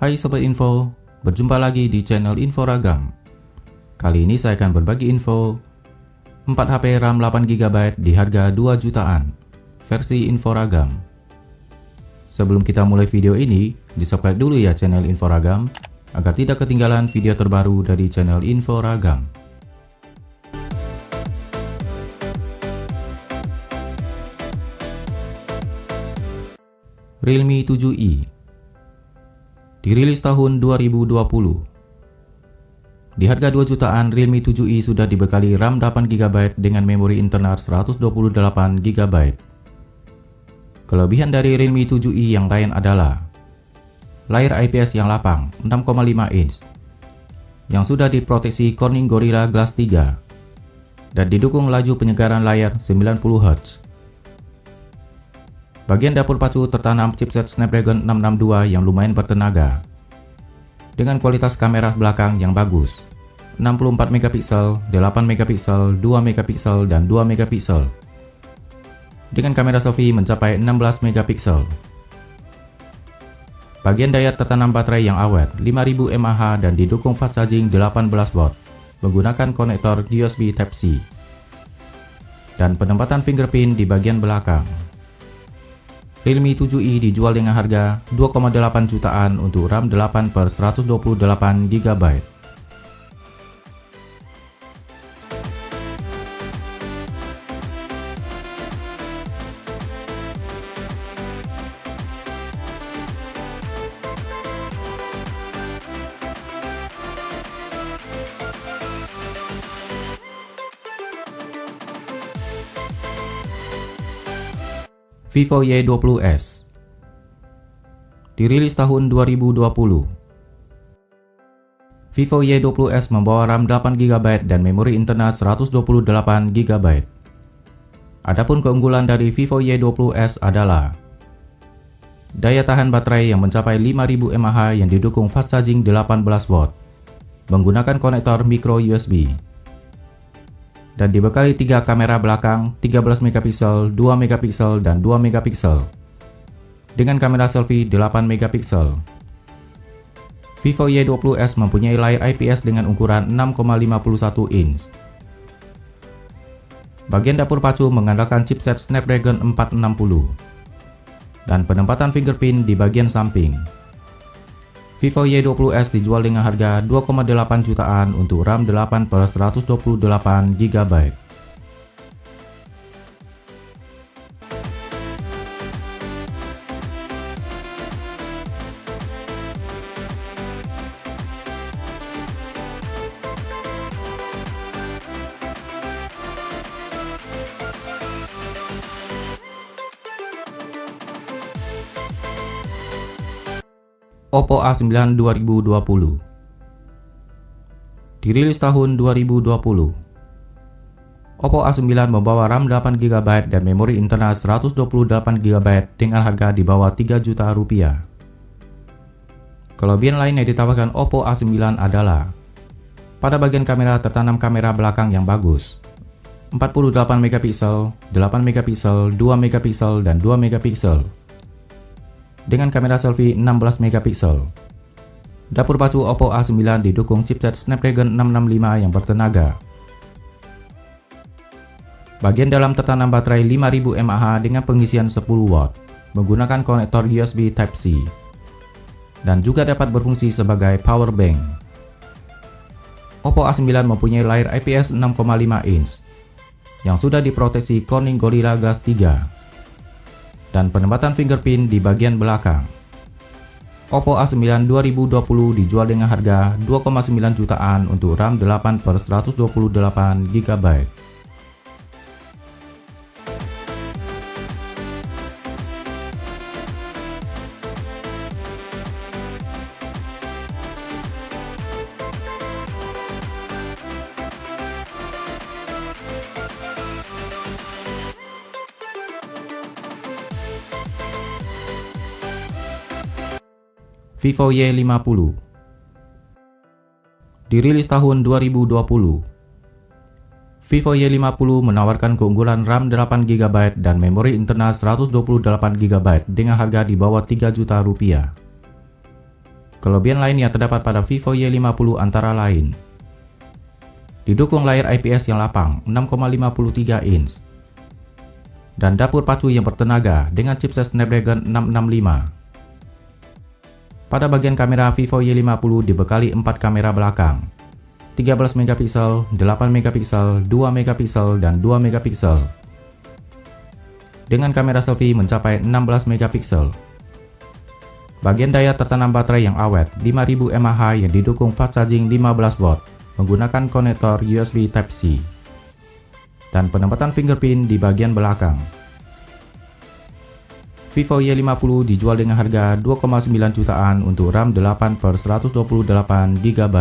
Hai Sobat Info, berjumpa lagi di channel Info Ragam. Kali ini saya akan berbagi info 4 HP RAM 8GB di harga 2 jutaan, versi Info Ragam. Sebelum kita mulai video ini, di-subscribe dulu ya channel Info Ragam, agar tidak ketinggalan video terbaru dari channel Info Ragam. Realme 7i dirilis tahun 2020. Di harga 2 jutaan, Realme 7i sudah dibekali RAM 8GB dengan memori internal 128GB. Kelebihan dari Realme 7i yang lain adalah layar IPS yang lapang 6,5 inch yang sudah diproteksi Corning Gorilla Glass 3 dan didukung laju penyegaran layar 90Hz. Bagian dapur pacu tertanam chipset Snapdragon 662 yang lumayan bertenaga, dengan kualitas kamera belakang yang bagus, 64MP, 8MP, 2MP, dan 2MP, dengan kamera selfie mencapai 16MP. Bagian daya tertanam baterai yang awet, 5000 mAh dan didukung fast charging 18W, menggunakan konektor USB Type-C, dan penempatan fingerprint di bagian belakang. Realme 7i dijual dengan harga 2,8 jutaan untuk RAM 8/128GB. Vivo Y20s dirilis tahun 2020. Vivo Y20s membawa RAM 8GB dan memori internal 128GB. Adapun keunggulan dari Vivo Y20s adalah daya tahan baterai yang mencapai 5000 mAh yang didukung fast charging 18W, menggunakan konektor micro USB. Dan dibekali 3 kamera belakang 13MP, 2MP, dan 2MP, dengan kamera selfie 8MP. Vivo Y20s mempunyai layar IPS dengan ukuran 6,51 inch. Bagian dapur pacu mengandalkan chipset Snapdragon 460 dan penempatan fingerprint di bagian samping. Vivo Y20s dijual dengan harga 2,8 jutaan untuk RAM 8/128GB. Oppo A9 2020 dirilis tahun 2020. Oppo A9 membawa RAM 8GB dan memori internal 128GB dengan harga di bawah 3 juta rupiah. Kelebihan lain yang ditawarkan Oppo A9 adalah pada bagian kamera tertanam kamera belakang yang bagus, 48MP, 8MP, 2MP, dan 2MP, dengan kamera selfie 16MP. Dapur pacu Oppo A9 didukung chipset Snapdragon 665 yang bertenaga. Bagian dalam tertanam baterai 5000 mAh dengan pengisian 10W, menggunakan konektor USB Type-C, dan juga dapat berfungsi sebagai power bank. Oppo A9 mempunyai layar IPS 6,5 inch yang sudah diproteksi Corning Gorilla Glass 3 dan penempatan fingerprint di bagian belakang. Oppo A9 2020 dijual dengan harga 2,9 jutaan untuk RAM 8/128GB. Vivo Y50 dirilis tahun 2020. Vivo Y50 menawarkan keunggulan RAM 8GB dan memori internal 128GB dengan harga di bawah 3 juta rupiah. Kelebihan lain yang terdapat pada Vivo Y50 antara lain: didukung layar IPS yang lapang 6,53 inch dan dapur pacu yang bertenaga dengan chipset Snapdragon 665. Pada bagian kamera, Vivo Y50 dibekali 4 kamera belakang, 13 megapiksel, 8 megapiksel, 2 megapiksel, dan 2 megapiksel. Dengan kamera selfie mencapai 16 megapiksel. Bagian daya tertanam baterai yang awet 5000 mAh yang didukung fast charging 15 watt menggunakan konektor USB Type-C. Dan penempatan fingerprint di bagian belakang. Vivo Y50 dijual dengan harga 2,9 jutaan untuk RAM 8/128 GB.